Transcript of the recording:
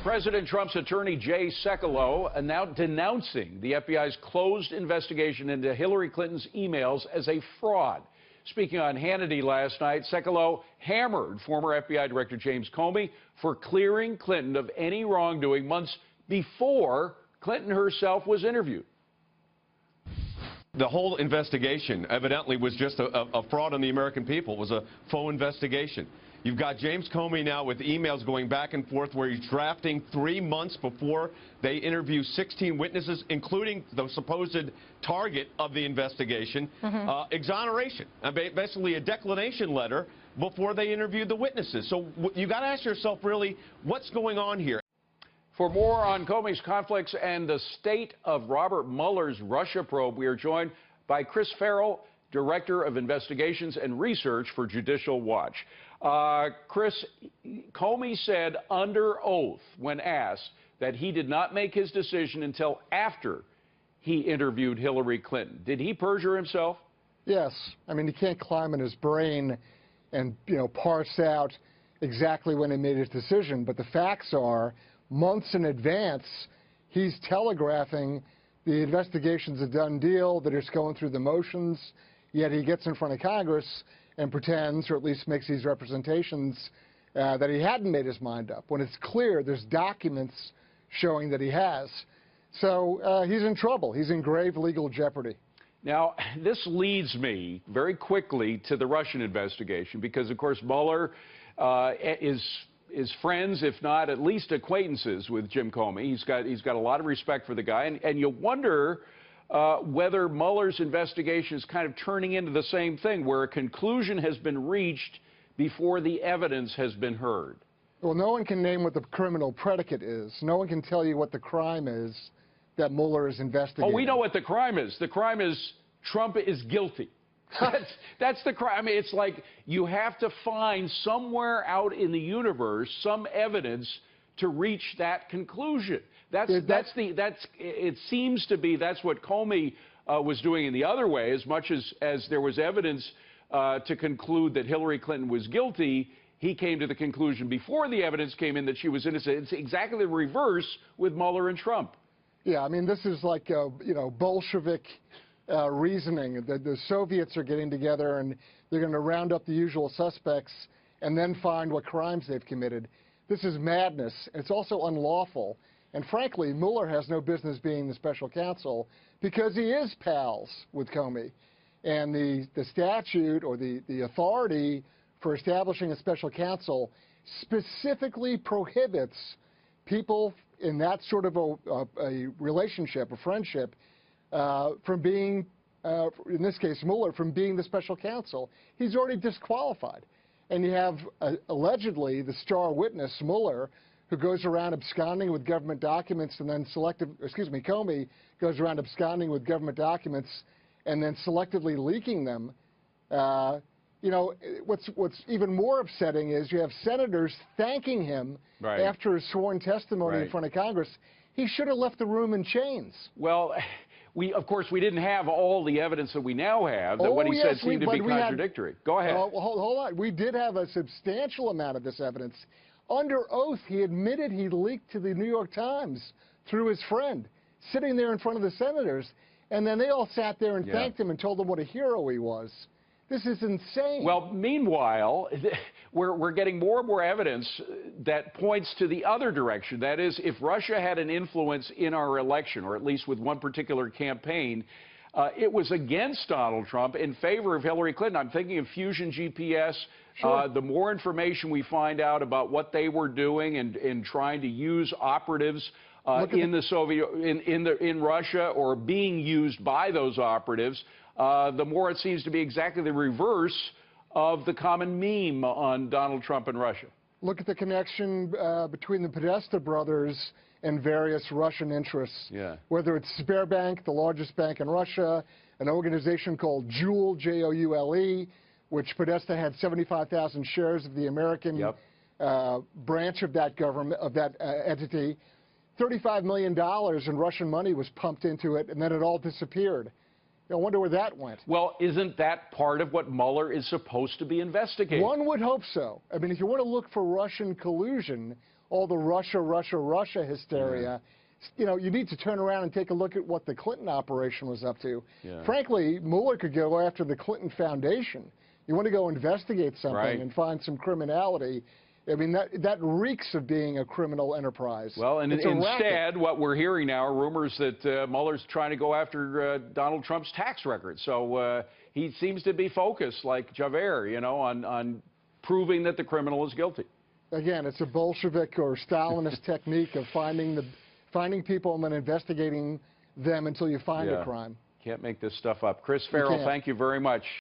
President Trump's attorney, Jay Sekulow, now denouncing the FBI's closed investigation into Hillary Clinton's emails as a fraud. Speaking on Hannity last night, Sekulow hammered former FBI Director James Comey for clearing Clinton of any wrongdoing months before Clinton herself was interviewed. The whole investigation evidently was just a fraud on the American people. It was a faux investigation. You've got James Comey now with emails going back and forth where he's drafting 3 months before they interview 16 witnesses, including the supposed target of the investigation, exoneration, basically a declination letter before they interviewed the witnesses. So you got to ask yourself, really, what's going on here? For more on Comey's conflicts and the state of Robert Mueller's Russia probe, we are joined by Chris Farrell, Director of Investigations and Research for Judicial Watch. Chris, Comey said under oath when asked that he did not make his decision until after he interviewed Hillary Clinton. Did he perjure himself? Yes. I mean, he can't climb in his brain and, parse out exactly when he made his decision. But the facts are, months in advance, he's telegraphing the investigation's a done deal, that it's going through the motions, yet he gets in front of Congress and pretends, or at least makes these representations, that he hadn't made his mind up, when it's clear there's documents showing that he has. So he's in trouble. He's in grave legal jeopardy. Now, this leads me very quickly to the Russian investigation, because, of course, Mueller is friends, if not at least acquaintances, with Jim Comey. He's got a lot of respect for the guy, and you wonder whether Mueller's investigation is kind of turning into the same thing, where a conclusion has been reached before the evidence has been heard. Well, no one can name what the criminal predicate is. No one can tell you what the crime is that Mueller is investigating. Oh, we know what the crime is. The crime is Trump is guilty. That's the crime. I mean, it's like you have to find somewhere out in the universe some evidence to reach that conclusion. It seems to be that's what Comey was doing in the other way. As much as there was evidence to conclude that Hillary Clinton was guilty, he came to the conclusion before the evidence came in that she was innocent. It's exactly the reverse with Mueller and Trump. Yeah, I mean, this is like Bolshevik reasoning. The Soviets are getting together and they're going to round up the usual suspects and then find what crimes they've committed. This is madness. It's also unlawful. And frankly, Mueller has no business being the special counsel because he is pals with Comey. And the statute or the authority for establishing a special counsel specifically prohibits people in that sort of a relationship, a friendship, from being, in this case, Mueller, from being the special counsel. He's already disqualified. And you have, allegedly, the star witness, Mueller, who goes around absconding with government documents and then Comey goes around absconding with government documents and then selectively leaking them. What's even more upsetting is you have senators thanking him after his sworn testimony in front of Congress. He should have left the room in chains. Well, of course, we didn't have all the evidence that we now have, that what he said seemed to be contradictory. Go ahead. Well, hold on. We did have a substantial amount of this evidence. Under oath, he admitted he leaked to the New York Times through his friend, sitting there in front of the senators, and then they all sat there and thanked him and told him what a hero he was. This is insane. Well, meanwhile, we're getting more and more evidence that points to the other direction. That is, if Russia had an influence in our election, or at least with one particular campaign, it was against Donald Trump in favor of Hillary Clinton. I'm thinking of Fusion GPS. Sure. The more information we find out about what they were doing and trying to use operatives in Russia or being used by those operatives, the more it seems to be exactly the reverse of the common meme on Donald Trump and Russia. Look at the connection between the Podesta brothers and various Russian interests. Yeah. Whether it's Sberbank, the largest bank in Russia, an organization called Joule, J-O-U-L-E, which Podesta had 75,000 shares of the American branch of that government, of that entity. $35 million in Russian money was pumped into it, and then it all disappeared. I wonder where that went. Well, isn't that part of what Mueller is supposed to be investigating? One would hope so. I mean, if you want to look for Russian collusion, all the Russia hysteria, you need to turn around and take a look at what the Clinton operation was up to. Yeah. Frankly, Mueller could go after the Clinton Foundation. You want to go investigate something and find some criminality. I mean, that reeks of being a criminal enterprise. Well, and instead, what we're hearing now are rumors that Mueller's trying to go after Donald Trump's tax record. So he seems to be focused, like Javert, on proving that the criminal is guilty. Again, it's a Bolshevik or Stalinist technique of finding people and then investigating them until you find a crime. Can't make this stuff up. Chris Farrell, thank you very much.